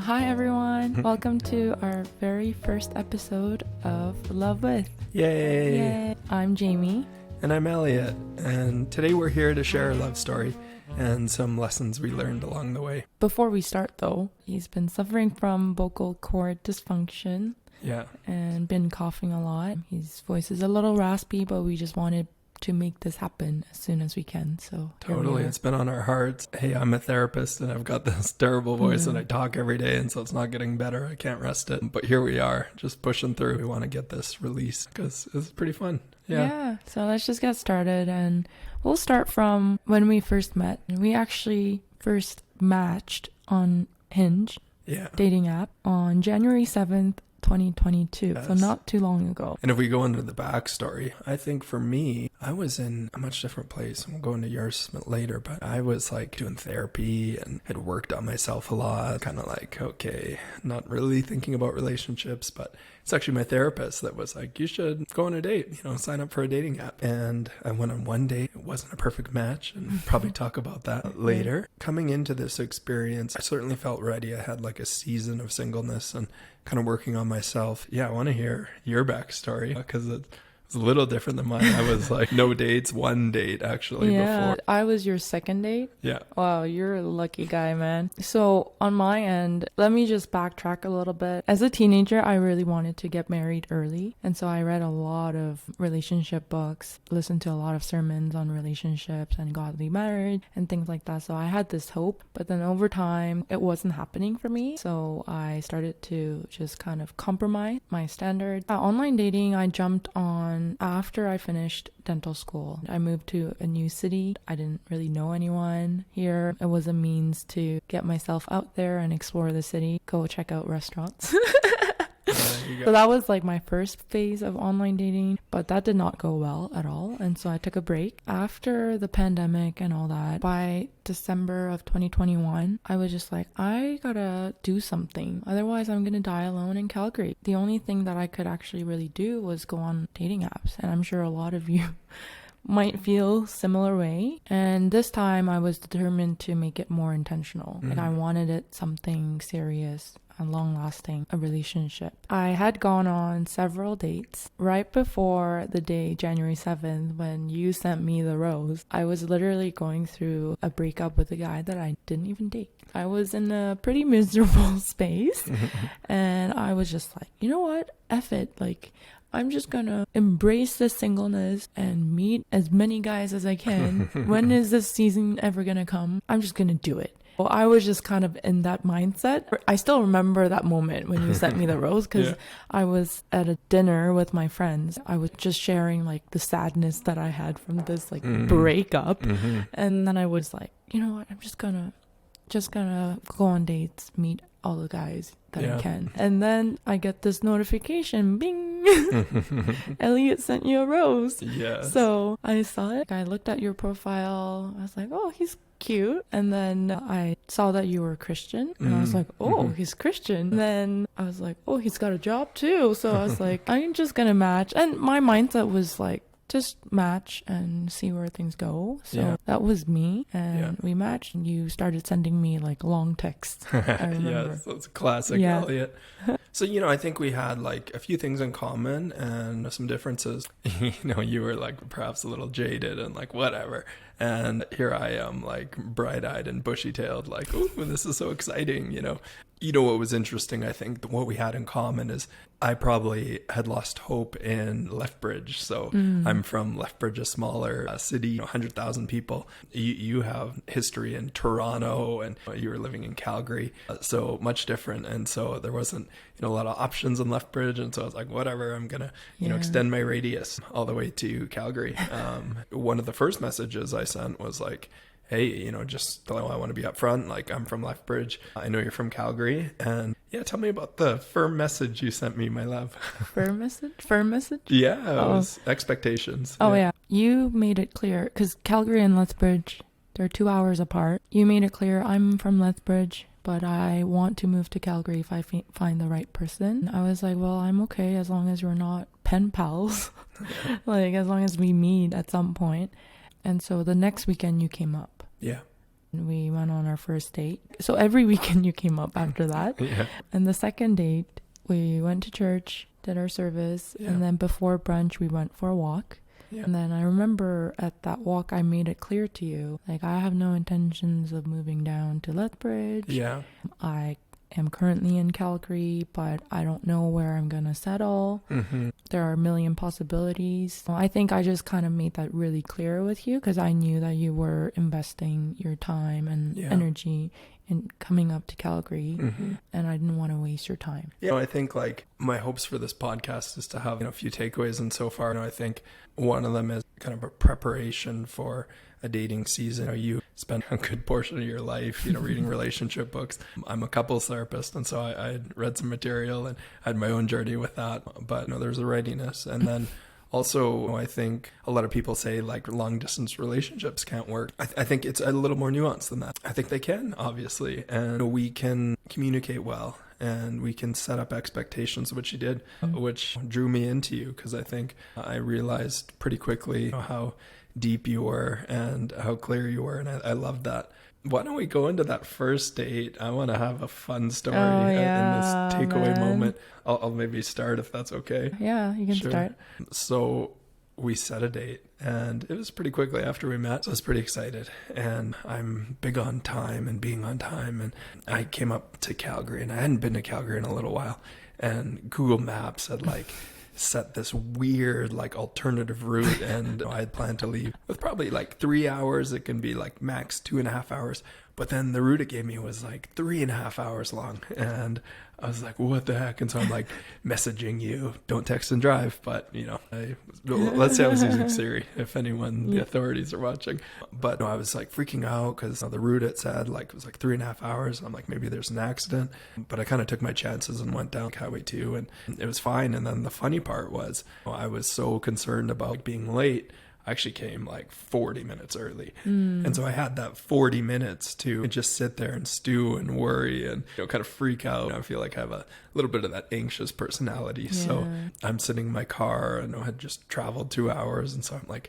Hi everyone. Welcome to our very first episode of Love With. Yay! Yay! I'm Jamie. And I'm Elliot. And today we're here to share a love story and some lessons we learned along the way. Before we start though, he's been suffering from vocal cord dysfunction. Yeah. And been coughing a lot. His voice is a little raspy, but we just wanted to make this happen as soon as we can. So totally, it's been on our hearts. Hey, I'm a therapist and I've got this terrible voice and I talk every day, and so it's not getting better. I can't rest it. But here we are, just pushing through. We want to get this released because it's pretty fun. Yeah. So let's just get started, and we'll start from when we first met. We actually first matched on Hinge, dating app, on January 7th, 2022. Yes. So not too long ago. And if we go into the backstory, I think for me, I was in a much different place. We'll go into yours later, but I was like doing therapy and had worked on myself a lot. Kind of like, okay, not really thinking about relationships, but it's actually my therapist that was like, you should go on a date, sign up for a dating app. And I went on one date. It wasn't a perfect match, and we'll probably talk about that later. Coming into this experience, I certainly felt ready. I had like a season of singleness and kind of working on myself. Yeah, I want to hear your backstory because it's a little different than mine. I was like no dates, one date actually before. I was your second date. Yeah. Wow, you're a lucky guy, man. So on my end, let me just backtrack a little bit. As a teenager, I really wanted to get married early. And so I read a lot of relationship books, listened to a lot of sermons on relationships and godly marriage and things like that. So I had this hope, but then over time, it wasn't happening for me. So I started to just kind of compromise my standards. Online dating, I jumped on after I finished dental school. I moved to a new city. I didn't really know anyone here. It was a means to get myself out there and explore the city, go check out restaurants. So that was like my first phase of online dating, but that did not go well at all. And so I took a break. After the pandemic and all that, by December of 2021, I was just like, I gotta do something. Otherwise, I'm gonna die alone in Calgary. The only thing that I could actually really do was go on dating apps. And I'm sure a lot of you might feel similar way. And this time I was determined to make it more intentional. Like I wanted it something serious and long-lasting, a relationship. I had gone on several dates. Right before the day, January 7th, when you sent me the rose, I was literally going through a breakup with a guy that I didn't even date. I was in a pretty miserable space, and I was just like, you know what? F it. Like, I'm just gonna embrace this singleness and meet as many guys as I can. When is this season ever gonna come? I'm just gonna do it. Well, I was just kind of in that mindset. I still remember that moment when you sent me the rose because I was at a dinner with my friends. I was just sharing like the sadness that I had from this like breakup. And then I was like, you know what? I'm just gonna go on dates, meet all the guys that I can. And then I get this notification, bing, Elliot sent you a rose. Yes. So I saw it. I looked at your profile. I was like, oh, he's cute. And then I saw that you were Christian, and I was like, oh, he's Christian. And then I was like, oh, he's got a job too. So I was like, I'm just gonna match. And my mindset was like, just match and see where things go. So that was me, and we matched, and you started sending me like long texts. I remember. Yes, that's classic Elliot. So, I think we had like a few things in common and some differences. You were like perhaps a little jaded and like whatever. And here I am like bright-eyed and bushy-tailed, like, oh, this is so exciting, what was interesting, I think, what we had in common is I probably had lost hope in Lethbridge. So I'm from Lethbridge, a smaller city, 100,000 people. You have history in Toronto, and you were living in Calgary, so much different. And so there wasn't, a lot of options in Lethbridge. And so I was like, whatever, I'm going to, extend my radius all the way to Calgary. One of the first messages I sent was like, hey, just I want to be upfront. Like, I'm from Lethbridge. I know you're from Calgary. And tell me about the firm message you sent me, my love. Firm message? Firm message? Yeah, it was expectations. Oh, yeah. You made it clear, because Calgary and Lethbridge, they're 2 hours apart. You made it clear, I'm from Lethbridge, but I want to move to Calgary if I find the right person. I was like, well, I'm okay as long as we're not pen pals. Like, as long as we meet at some point. And so the next weekend you came up. Yeah. We went on our first date. So every weekend you came up after that. Yeah. And the second date, we went to church, did our service, Yeah. and then before brunch, we went for a walk. Yeah. And then I remember at that walk, I made it clear to you, like, I have no intentions of moving down to Lethbridge. Yeah. I am currently in Calgary, but I don't know where I'm going to settle. Mm-hmm. There are a million possibilities. I think I just kind of made that really clear with you because I knew that you were investing your time and energy in coming up to Calgary, and I didn't want to waste your time. Yeah, I think like my hopes for this podcast is to have a few takeaways, and so far, I think one of them is kind of a preparation for a dating season. You spend a good portion of your life, reading relationship books. I'm a couples therapist, and so I had read some material and I had my own journey with that. But there's a readiness, and then also, I think a lot of people say like long distance relationships can't work. I think it's a little more nuanced than that. I think they can, obviously, and we can communicate well and we can set up expectations, which you did, which drew me into you because I think I realized pretty quickly how deep you were and how clear you were, and I loved that. Why don't we go into that first date? I want to have a fun story in this takeaway moment. I'll maybe start if that's okay. Yeah, you can start. So we set a date and it was pretty quickly after we met. So I was pretty excited, and I'm big on time and being on time. And I came up to Calgary, and I hadn't been to Calgary in a little while, and Google Maps had set this weird alternative route, and I had planned to leave with probably 3 hours. It can be max 2.5 hours, but then the route it gave me was 3.5 hours long, and I was like, what the heck? And so I'm messaging you, don't text and drive, but let's say I was using Siri if the authorities are watching. But I was freaking out because the route it said it was 3.5 hours. I'm maybe there's an accident, but I kind of took my chances and went down Highway 2, and it was fine. And then the funny part was I was so concerned about being late, I actually came 40 minutes early. And so I had that 40 minutes to just sit there and stew and worry and kind of freak out. I feel like I have a little bit of that anxious personality. Yeah. So I'm sitting in my car, and I had just traveled 2 hours. And so I'm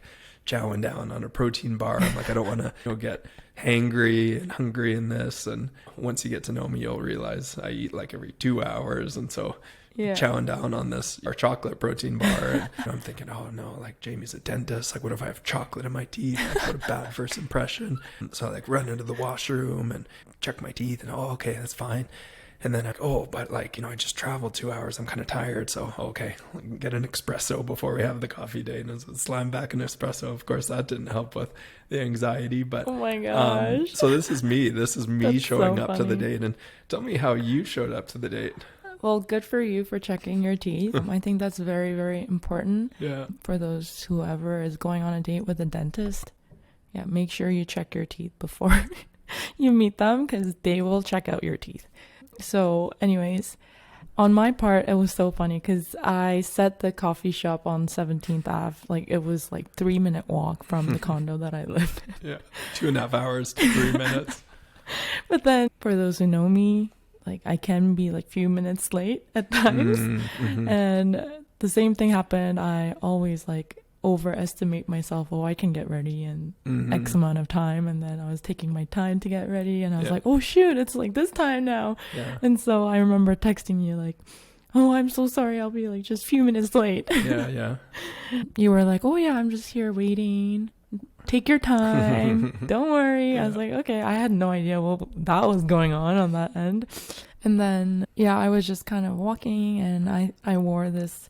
chowing down on a protein bar. I'm I don't want to get hangry and hungry in this. And once you get to know me, you'll realize I eat every 2 hours. And so chowing down on our chocolate protein bar, and I'm thinking, oh no, Jamie's a dentist, what if I have chocolate in my teeth? What a bad first impression. So I run into the washroom and check my teeth, and okay, that's fine. And then I just traveled 2 hours, I'm kind of tired, so okay, get an espresso before we have the coffee date. And slam back an espresso. Of course that didn't help with the anxiety, but oh my gosh. So this is me That's showing so up to the date. And tell me how you showed up to the date. Well, good for you for checking your teeth. I think that's very, very important. Yeah. For whoever is going on a date with a dentist. Yeah, make sure you check your teeth before you meet them, because they will check out your teeth. So anyways, on my part, it was so funny because I set the coffee shop on 17th Ave. It was 3-minute walk from the condo that I lived in. Yeah, 2.5 hours to 3 minutes. But then for those who know me, I can be few minutes late at times. Mm-hmm. And the same thing happened. I always overestimate myself. Oh, I can get ready in X amount of time. And then I was taking my time to get ready, and I was oh shoot, it's this time now. Yeah. And so I remember texting you oh, I'm so sorry, I'll be just a few minutes late. Yeah. You were oh yeah, I'm just here waiting. Take your time. Don't worry. Yeah. I was okay. I had no idea what that was going on that end. And then, I was just kind of walking, and I wore this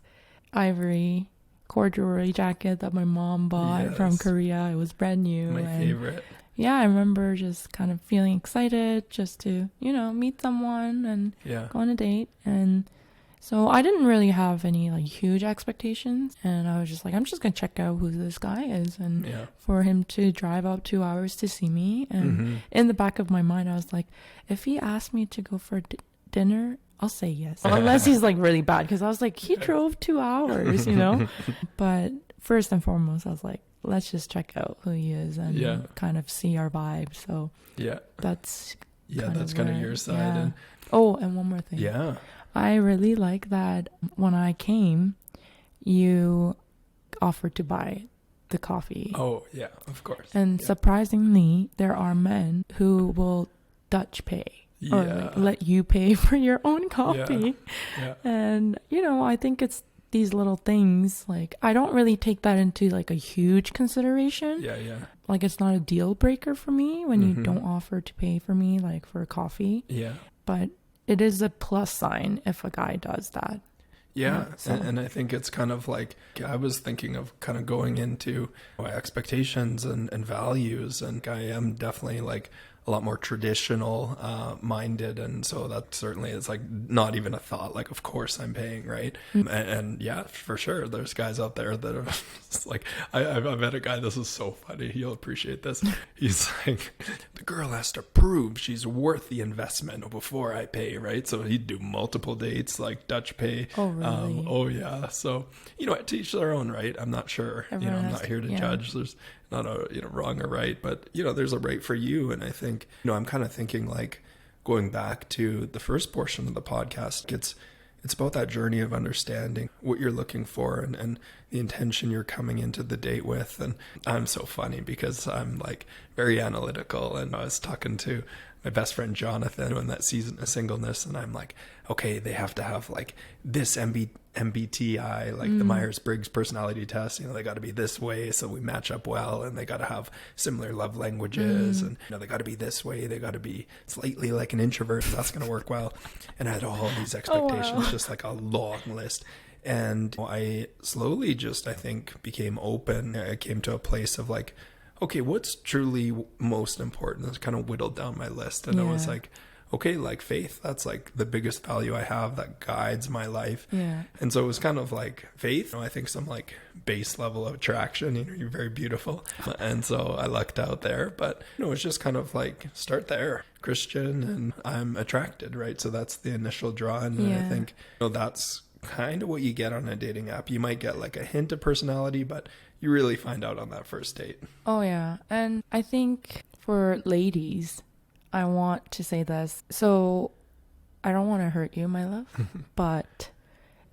ivory corduroy jacket that my mom bought from Korea. It was brand new. My favorite. Yeah, I remember just kind of feeling excited just to, meet someone and go on a date. And so I didn't really have any huge expectations, and I was just I'm just gonna check out who this guy is, and for him to drive up 2 hours to see me, and in the back of my mind I was if he asked me to go for dinner, I'll say yes, unless he's really bad, because I was he drove 2 hours, But first and foremost, I was let's just check out who he is and kind of see our vibe. So that's kind of your side. Yeah. Oh, and one more thing. Yeah. I really like that when I came, you offered to buy the coffee. Oh, yeah, of course. And yeah. surprisingly, there are men who will Dutch pay or like let you pay for your own coffee. Yeah. And, you know, I think it's these little things. Like, I don't really take that into like a huge consideration. Yeah. Like, it's not a deal breaker for me when you don't offer to pay for me, like for coffee. Yeah. But it is a plus sign if a guy does that. Yeah, and I think it's kind of like, I was thinking of kind of going into my expectations and values, and I am definitely like a lot more traditional minded, and so that certainly is like not even a thought, like of course I'm paying, right? And yeah, for sure there's guys out there that are just like, I've met a guy, this is so funny, you'll appreciate this. He's like, the girl has to prove she's worth the investment before I pay, right? So he'd do multiple dates, like Dutch pay. Oh, really? Oh yeah. So, you know, to each their own, right? I'm not sure. Everyone I'm has not here to yeah. judge. There's not a wrong or right, but there's a right for you. And I think I'm kind of thinking like, going back to the first portion of the podcast, it's about that journey of understanding what you're looking for and the intention you're coming into the date with. And I'm so funny because I'm like very analytical, and I was talking to my best friend Jonathan in that season of singleness, and I'm like, okay, they have to have like this MBTI, like the Myers-Briggs personality test, they got to be this way so we match up well, and they got to have similar love languages, and they got to be this way, they got to be slightly like an introvert, that's going to work well. And I had all these expectations, just like a long list. And I slowly just, I think, became open. I came to a place of like, okay, what's truly most important? It's kind of whittled down my list. And I was like, okay, like faith, that's like the biggest value I have that guides my life. Yeah. And so it was kind of like faith. I think some like base level of attraction, you're very beautiful. And so I lucked out there, but it's just kind of like start there. Christian, and I'm attracted, right? So that's the initial draw. And I think, that's kind of what you get on a dating app. You might get like a hint of personality, but you really find out on that first date. Oh yeah. And I think for ladies, I want to say this. So I don't want to hurt you, my love, but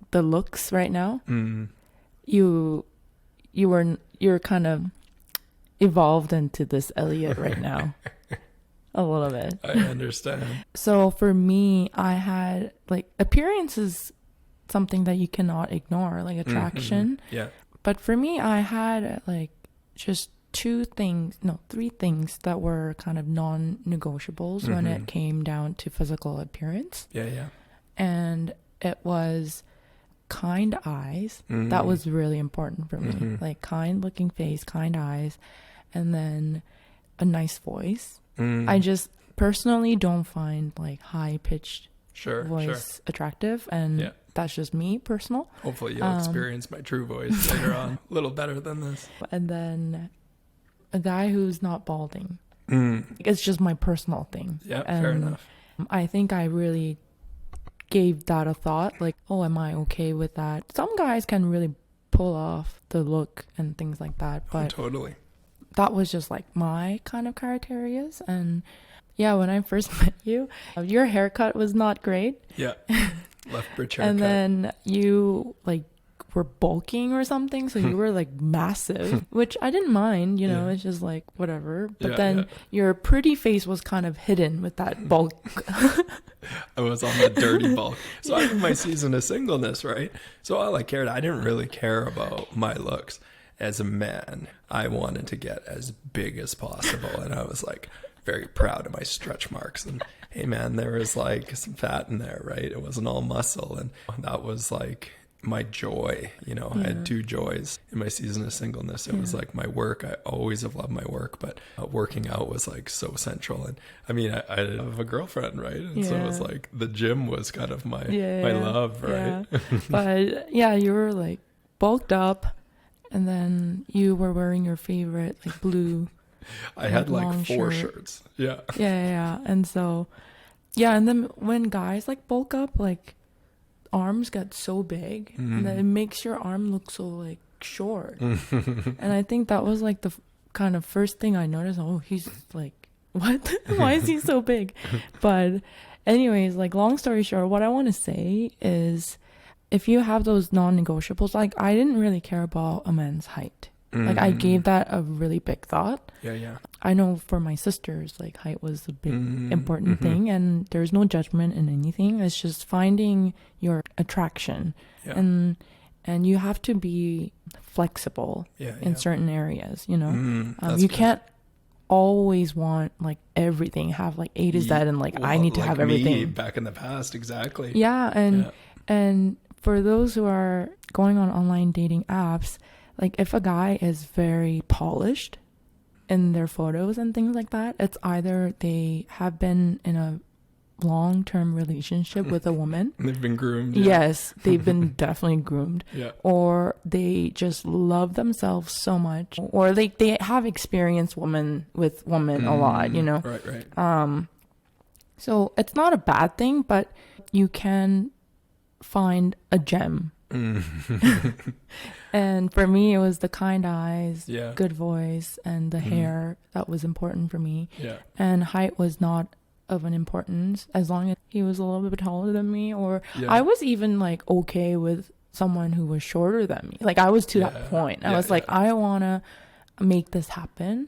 the looks right now, you're kind of evolved into this Elliot right now. A little bit. I understand. So for me, I had like appearance is something that you cannot ignore, like attraction. Yeah. But for me, I had like just three things that were kind of non-negotiables when it came down to physical appearance. Yeah. And it was kind eyes. That was really important for me. Like kind looking face, kind eyes, and then a nice voice. I just personally don't find like high-pitched voice attractive, and that's just me personal. Hopefully you'll experience my true voice later on, a little better than this. And then a guy who's not balding. It's just my personal thing. Yeah, fair enough. I think I really gave that a thought, like, oh, am I okay with that? Some guys can really pull off the look and things like that, but totally. That was just like my kind of criterias. And yeah, when I first met you, your haircut was not great. Yeah. Left bridge haircut. And then you like were bulking or something, so you were like massive, which I didn't mind, it's just like whatever. But then your pretty face was kind of hidden with that bulk. I was on the dirty bulk. So I had my season of singleness, right? So all I didn't really care about my looks. As a man, I wanted to get as big as possible, and I was like very proud of my stretch marks. And hey man, there was like some fat in there, right? It wasn't all muscle, and that was like my joy. I had two joys in my season of singleness. It was like my work. I always have loved my work, but working out was like so central. And I mean, I have a girlfriend, right? And so it was like the gym was kind of my love, right? Yeah. But yeah, you were like bulked up. And then you were wearing your favorite like blue. I had like 4 shirts. Yeah. Yeah. And so, and then when guys like bulk up, like arms get so big, and then it makes your arm look so like short. And I think that was like the kind of first thing I noticed. Oh, he's like, what? Why is he so big? But anyways, like long story short, what I want to say is, if you have those non-negotiables, like I didn't really care about a man's height. Like I gave that a really big thought. Yeah. I know for my sisters, like height was a big important thing, and there's no judgment in anything. It's just finding your attraction, and you have to be flexible in certain areas. You know, you can't always want like everything, have like A to Z, and like I need to like have everything. Me back in the past, exactly. And for those who are going on online dating apps, like if a guy is very polished in their photos and things like that, it's either they have been in a long-term relationship with a woman. They've been groomed. Yes, they've been definitely groomed. Or they just love themselves so much, or they have experienced women with women a lot, you know. Right. So it's not a bad thing, but you can find a gem. And for me, it was the kind eyes, good voice, and the hair that was important for me. And height was not of an importance, as long as he was a little bit taller than me, or I was even like okay with someone who was shorter than me. Like I was to that point. I was like, I want to make this happen.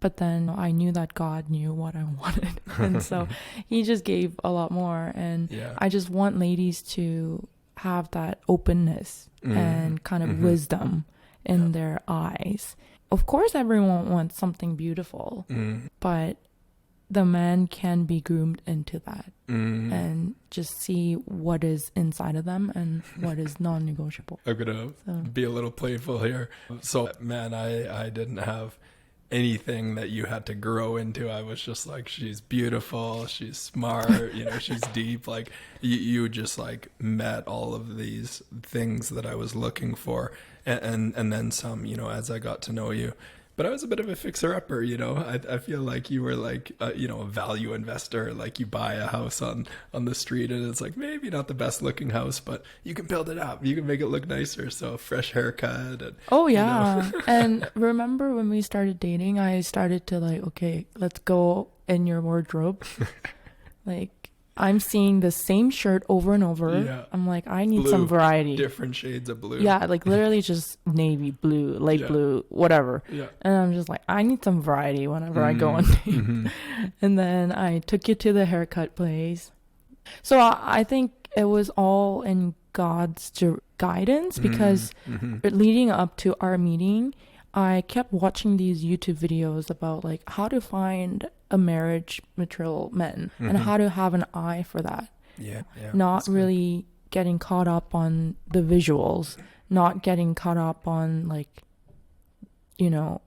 But then I knew that God knew what I wanted. And so he just gave a lot more. And I just want ladies to have that openness and kind of wisdom in their eyes. Of course, everyone wants something beautiful, but the man can be groomed into that and just see what is inside of them and what is non-negotiable. I'm going to be a little playful here. So, man, I didn't have anything that you had to grow into. I was just like, she's beautiful, she's smart, you know, she's deep. Like you just like met all of these things that I was looking for, and then some, you know, as I got to know you. But I was a bit of a fixer-upper, you know. I feel like you were like, you know, a value investor. Like you buy a house on the street, and it's like maybe not the best-looking house, but you can build it up. You can make it look nicer. So fresh haircut. And, you know. And remember when we started dating, I started to like, okay, let's go in your wardrobe. Like I'm seeing the same shirt over and over. I'm like, I need some variety. Different shades of blue. Yeah, like literally just navy, blue, light blue, whatever. And I'm just like, I need some variety whenever I go on date. And then I took you to the haircut place. So I think it was all in God's guidance, because leading up to our meeting, I kept watching these YouTube videos about like how to find a marriage material men and how to have an eye for that. Not really getting caught up on the visuals, not getting caught up on like, you know,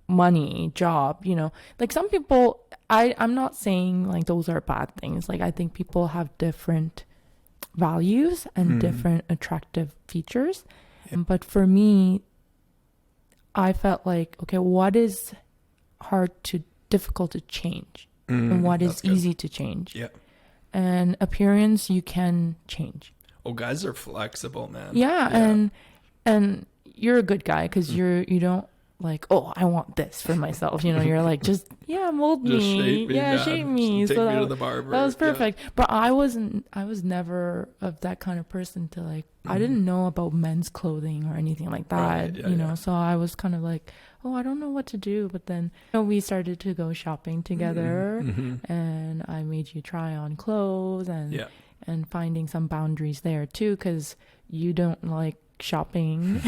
money, job, you know. Like some people, I'm not saying like those are bad things. Like I think people have different values and different attractive features. But for me, I felt like, okay, what is difficult to change, and what is easy to change? And appearance you can change. Oh, guys are flexible, man. And you're a good guy, because you don't like, oh, I want this for myself, you know. You're like, just mold me, shape me, take so me to the barber. That was perfect. But I was never of that kind of person to like, I didn't know about men's clothing or anything like that, you know. So I was kind of like, oh, I don't know what to do. But then, you know, we started to go shopping together, and I made you try on clothes and finding some boundaries there too, because you don't like shopping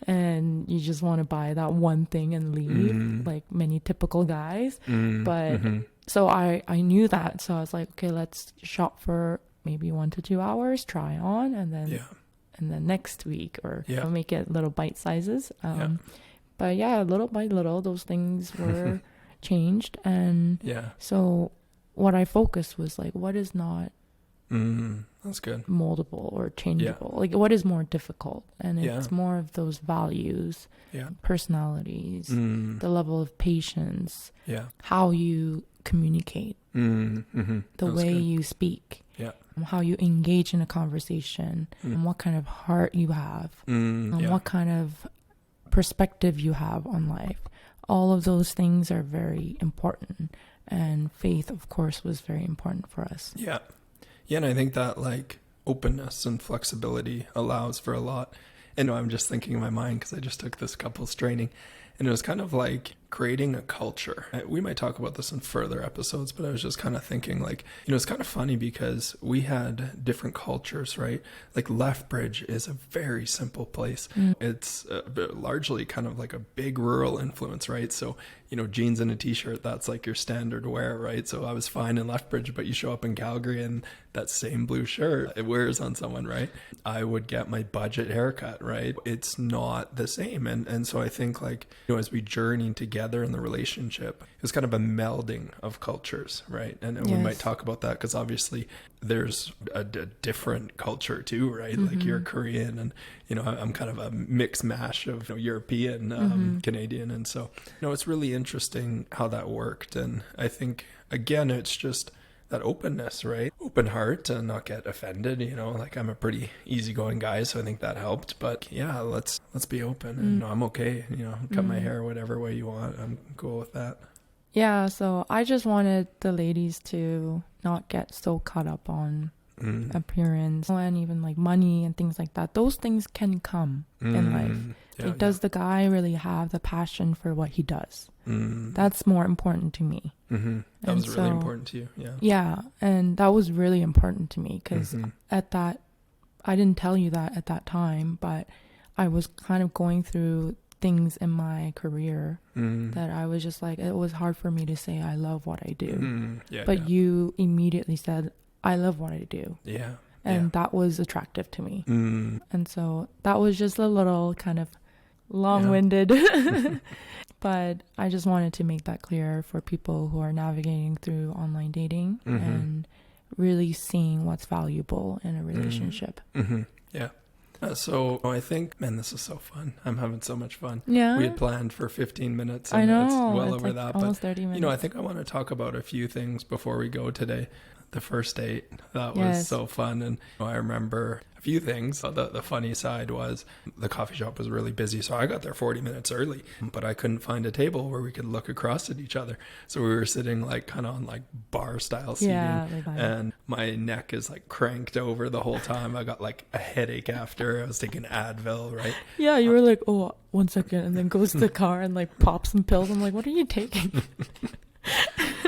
and you just want to buy that one thing and leave, like many typical guys. But so I knew that, so I was like, okay, let's shop for maybe 1 to 2 hours, try on, and then next week, or I'll make it little bite sizes. But little by little, those things were changed. And so what I focused was like, what is not that's good, moldable or changeable? Like what is more difficult? And it's more of those values, personalities, the level of patience, how you communicate, the way you speak, how you engage in a conversation, and what kind of heart you have, and what kind of perspective you have on life. All of those things are very important, and faith, of course, was very important for us. And I think that like openness and flexibility allows for a lot. And I'm just thinking in my mind, because I just took this couples training, and it was kind of like creating a culture. We might talk about this in further episodes, but I was just kind of thinking like, it's kind of funny because we had different cultures, right? Like Lethbridge is a very simple place. It's largely kind of like a big rural influence, right? So, jeans and a t-shirt, that's like your standard wear, right? So I was fine in Lethbridge, but you show up in Calgary and that same blue shirt, it wears on someone, right? I would get my budget haircut, right? It's not the same. And so I think like, as we journey together in the relationship, it's kind of a melding of cultures, right? And we might talk about that because obviously there's a different culture too, right? Like you're Korean and, I'm kind of a mixed mash of European, Canadian. And so, it's really interesting how that worked. And I think, again, it's just that openness, right? Open heart and not get offended, like I'm a pretty easygoing guy. So I think that helped, but yeah, let's be open and I'm okay. Cut my hair, whatever way you want. I'm cool with that. Yeah. So I just wanted the ladies to not get so caught up on appearance and even like money and things like that. Those things can come in life. Does the guy really have the passion for what he does? That's more important to me. That was really important to you. Yeah. And that was really important to me because I didn't tell you that at that time, but I was kind of going through things in my career that I was just like, it was hard for me to say I love what I do. But you immediately said, I love what I do. Yeah. And that was attractive to me. And so that was just a little kind of long-winded, but I just wanted to make that clear for people who are navigating through online dating and really seeing what's valuable in a relationship. Yeah. So I think, man, this is so fun. I'm having so much fun. Yeah. We had planned for 15 minutes. And I know. It's well it's over like that. Almost but, 30 minutes. I think I want to talk about a few things before we go today. The first date, that was so fun. And I remember a few things. The funny side was the coffee shop was really busy. So I got there 40 minutes early, but I couldn't find a table where we could look across at each other. So we were sitting like kind of on like bar style seating and my neck is like cranked over the whole time. I got like a headache after. I was taking Advil, right? Yeah, you were like, oh, 1 second. And then goes to the car and like pops some pills. I'm like, what are you taking?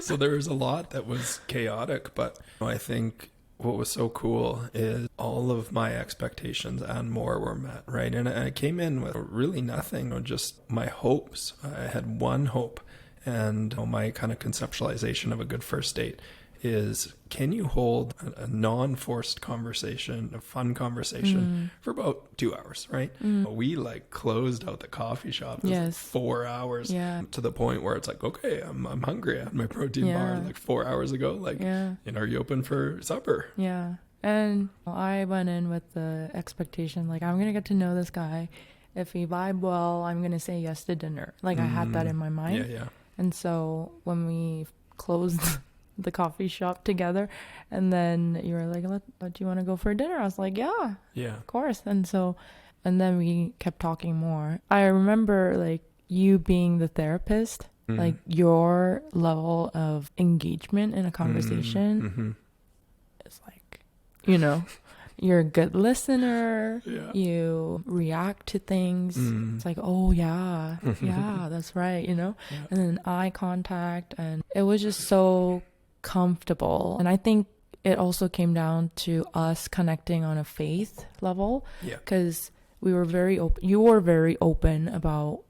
So there was a lot that was chaotic, but I think what was so cool is all of my expectations and more were met, right? And I came in with really nothing, just my hopes. I had one hope, and my kind of conceptualization of a good first date is, can you hold a non-forced conversation, a fun conversation for about 2 hours, right? We like closed out the coffee shop. It was like 4 hours to the point where it's like, okay, I'm hungry. I had my protein bar like 4 hours ago. Like, are you open for supper? Yeah. And I went in with the expectation, like, I'm going to get to know this guy. If we vibe well, I'm going to say yes to dinner. Like I had that in my mind. Yeah. And so when we closed the coffee shop together and then you were like, do you want to go for dinner? I was like, yeah, of course. And then we kept talking more. I remember like you being the therapist, like your level of engagement in a conversation is like, you're a good listener. You react to things. It's like, oh yeah, that's right. And then eye contact, and it was just so comfortable. And I think it also came down to us connecting on a faith level, because we were very open. You were very open about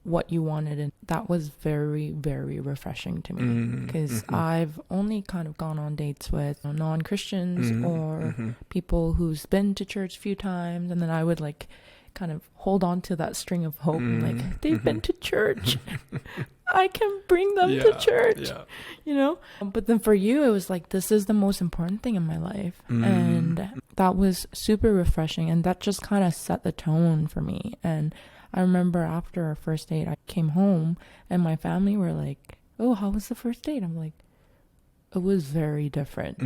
what you wanted, and that was very, very refreshing to me, because I've only kind of gone on dates with non-Christians or people who's been to church a few times, and then I would like kind of hold on to that string of hope, like they've been to church. I can bring them to church, But then for you, it was like, this is the most important thing in my life. And that was super refreshing. And that just kind of set the tone for me. And I remember after our first date, I came home and my family were like, oh, how was the first date? I'm like, it was very different.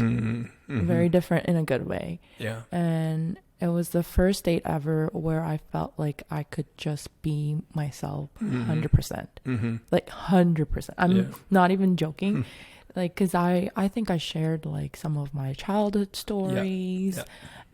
Very different in a good way. Yeah. And it was the first date ever where I felt like I could just be myself 100%. Like 100%. I'm not even joking. Like, because I think I shared like some of my childhood stories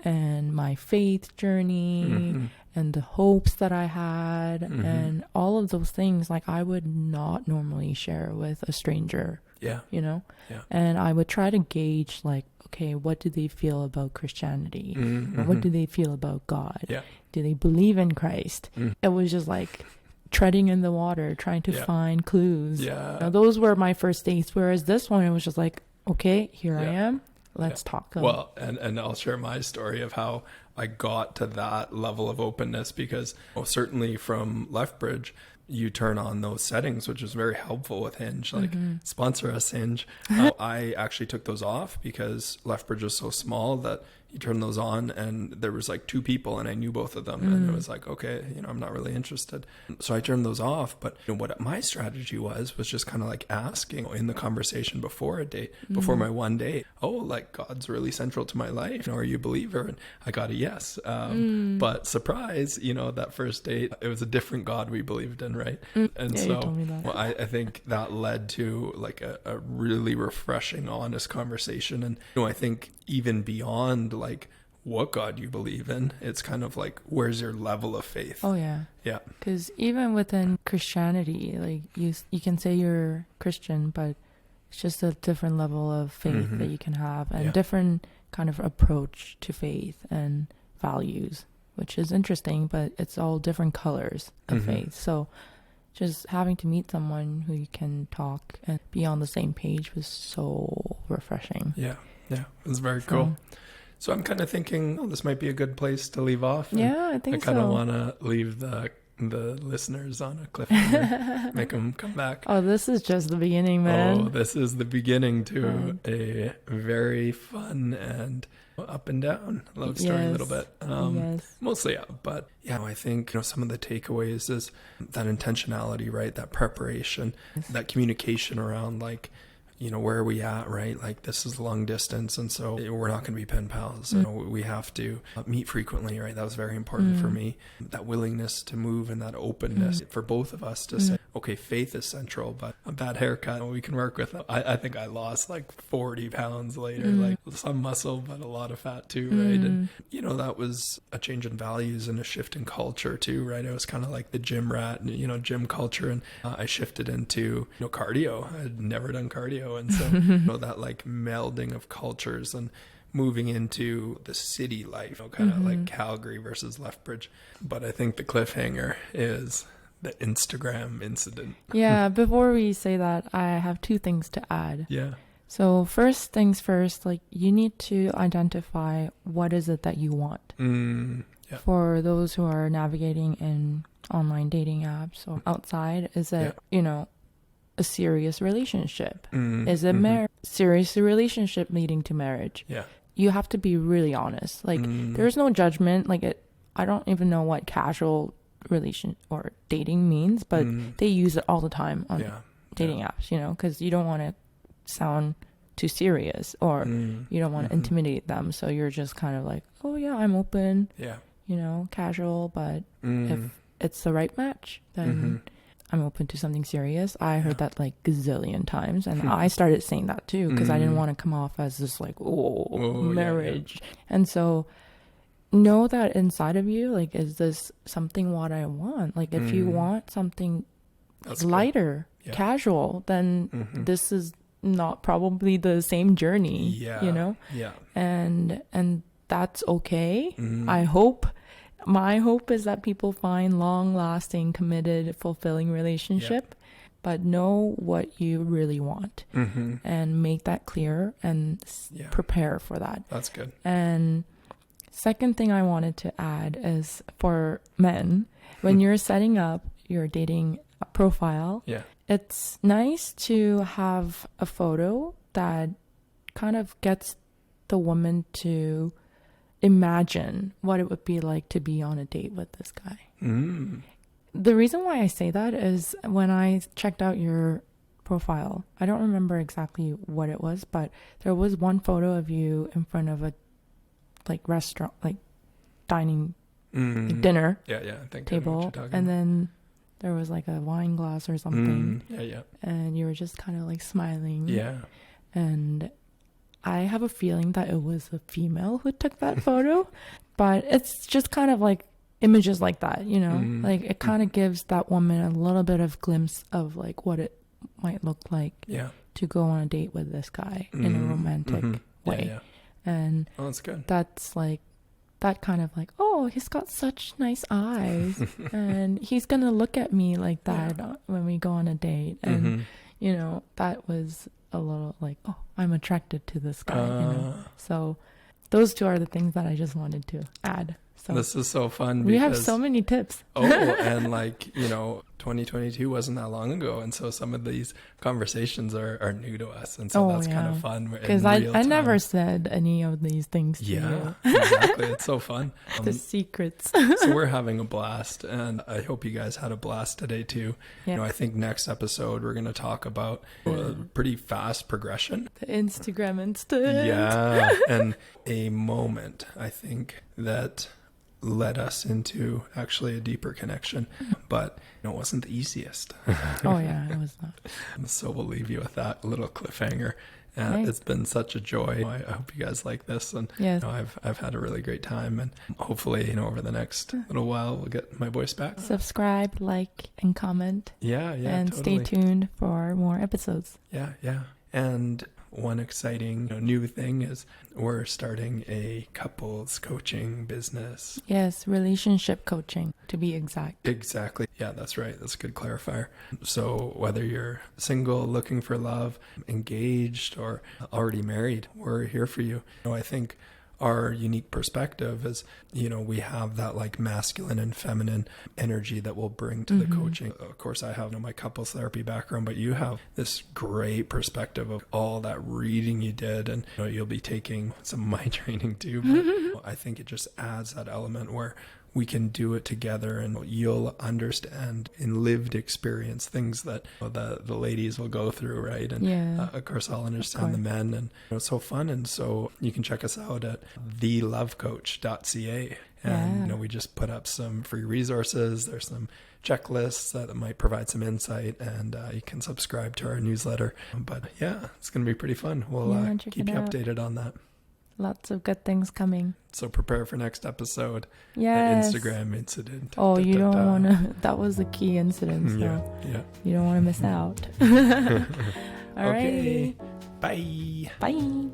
and my faith journey and the hopes that I had and all of those things, like I would not normally share with a stranger. Yeah. You know? Yeah. And I would try to gauge, like, okay, what do they feel about Christianity? What do they feel about God? Yeah. Do they believe in Christ? It was just like treading in the water, trying to find clues. Yeah. You know, those were my first dates. Whereas this one, it was just like, okay, here I am. Let's talk. Well, and I'll share my story of how I got to that level of openness, because certainly from Lethbridge, you turn on those settings, which is very helpful with Hinge. Like, sponsor us, Hinge. I actually took those off because Lethbridge is so small that you turn those on, and there was like 2 people, and I knew both of them, and it was like, okay, I'm not really interested. So I turned those off. But what my strategy was just kind of like asking in the conversation before a date, before my one date, oh, like, God's really central to my life. Are you a believer? And I got a yes. But surprise, that first date, it was a different God we believed in, right? And yeah, so you told me that. well, I think that led to like a really refreshing, honest conversation. And I think even beyond like what God you believe in, it's kind of like, where's your level of faith? Oh yeah. Yeah. Because even within Christianity, like you can say you're Christian, but it's just a different level of faith that you can have, and different kind of approach to faith and values, which is interesting, but it's all different colors of faith. So just having to meet someone who you can talk and be on the same page was so refreshing. Yeah. Yeah. It was very cool. So I'm kind of thinking, this might be a good place to leave off. Yeah, I think so. I kind of want to leave the listeners on a cliffhanger, make them come back. Oh, this is just the beginning, man. Oh, this is the beginning to a very fun and up and down love story a little bit. Mostly up, but I think some of the takeaways is that intentionality, right? That preparation, that communication around like, where are we at, right? Like, this is long distance, and so we're not going to be pen pals. We have to meet frequently, right? That was very important for me. That willingness to move and that openness for both of us to say, okay, faith is central, but a bad haircut we can work with. I think I lost like 40 pounds later, like some muscle, but a lot of fat too, right? And, that was a change in values and a shift in culture too, right? I was kind of like the gym rat, gym culture, and I shifted into, cardio. I had never done cardio. And so that like melding of cultures and moving into the city life, kind of like Calgary versus Lethbridge. But I think the cliffhanger is the Instagram incident. Yeah, before we say that, I have 2 things to add. Yeah. So first things first, like you need to identify what is it that you want. For those who are navigating in online dating apps or outside, is it, a serious relationship? Is it serious relationship leading to marriage? Yeah. You have to be really honest. Like there's no judgment. Like I don't even know what casual relation or dating means, but they use it all the time on dating apps, because you don't want to sound too serious, or you don't want to intimidate them. So you're just kind of like, oh yeah, I'm open. Yeah. Casual, but if it's the right match, then I'm open to something serious. I heard that like gazillion times, and I started saying that too, because I didn't want to come off as this like, marriage. And so know that inside of you, like, is this something what I want? Like, if you want something lighter, casual, then this is not probably the same journey, and that's okay. My hope is that people find long-lasting, committed, fulfilling relationship, but know what you really want and make that clear and prepare for that. That's good. And second thing I wanted to add is for men, when you're setting up your dating profile, it's nice to have a photo that kind of gets the woman to imagine what it would be like to be on a date with this guy. The reason why I say that is when I checked out your profile, I don't remember exactly what it was, but there was one photo of you in front of a like restaurant, like dining, like dinner I think table, and then there was like a wine glass or something. Yeah. And you were just kind of like smiling. Yeah. And I have a feeling that it was a female who took that photo, but it's just kind of like images like that, you know, like it kind of gives that woman a little bit of glimpse of like what it might look like to go on a date with this guy in a romantic way. And that's good. That's like that kind of like, oh, he's got such nice eyes and he's gonna look at me like that when we go on a date. And you know, that was a little like, oh, I'm attracted to this guy, you know. So those two are the things that I just wanted to add. So this is so fun. We have so many tips. And like, you know, 2022 wasn't that long ago, and so some of these conversations are new to us, and so that's kind of fun because I never said any of these things to you. Exactly. It's so fun. The secrets. So we're having a blast, and I hope you guys had a blast today too. You know, I think next episode we're going to talk about a pretty fast progression, the Instagram instant. And a moment I think that led us into actually a deeper connection, but it wasn't the easiest. It was not. So we'll leave you with that little cliffhanger. It's been such a joy. I hope you guys like this, and you know, I've had a really great time, and hopefully, you know, over the next little while we'll get my voice back. Subscribe, like, and comment. And totally. Stay tuned for more episodes. And one exciting new thing is we're starting a couples coaching business. Yes, relationship coaching, to be exact. Exactly. Yeah, that's right. That's a good clarifier. So whether you're single, looking for love, engaged, or already married, we're here for you. You know, I think our unique perspective is, you know, we have that like masculine and feminine energy that we'll bring to the coaching. Of course, I have my couples therapy background, but you have this great perspective of all that reading you did, and you know, you'll be taking some of my training too. But I think it just adds that element where we can do it together, and you'll understand in lived experience things that the ladies will go through, right? And of course I'll understand the men, and it's so fun. And so you can check us out at thelovecoach.ca, and you know, we just put up some free resources. There's some checklists that might provide some insight, and you can subscribe to our newsletter. But it's going to be pretty fun. We'll keep you updated on that. Lots of good things coming. So prepare for next episode. Yes. The Instagram incident. You don't want to. That was a key incident. So you don't want to miss out. All right. Bye. Bye.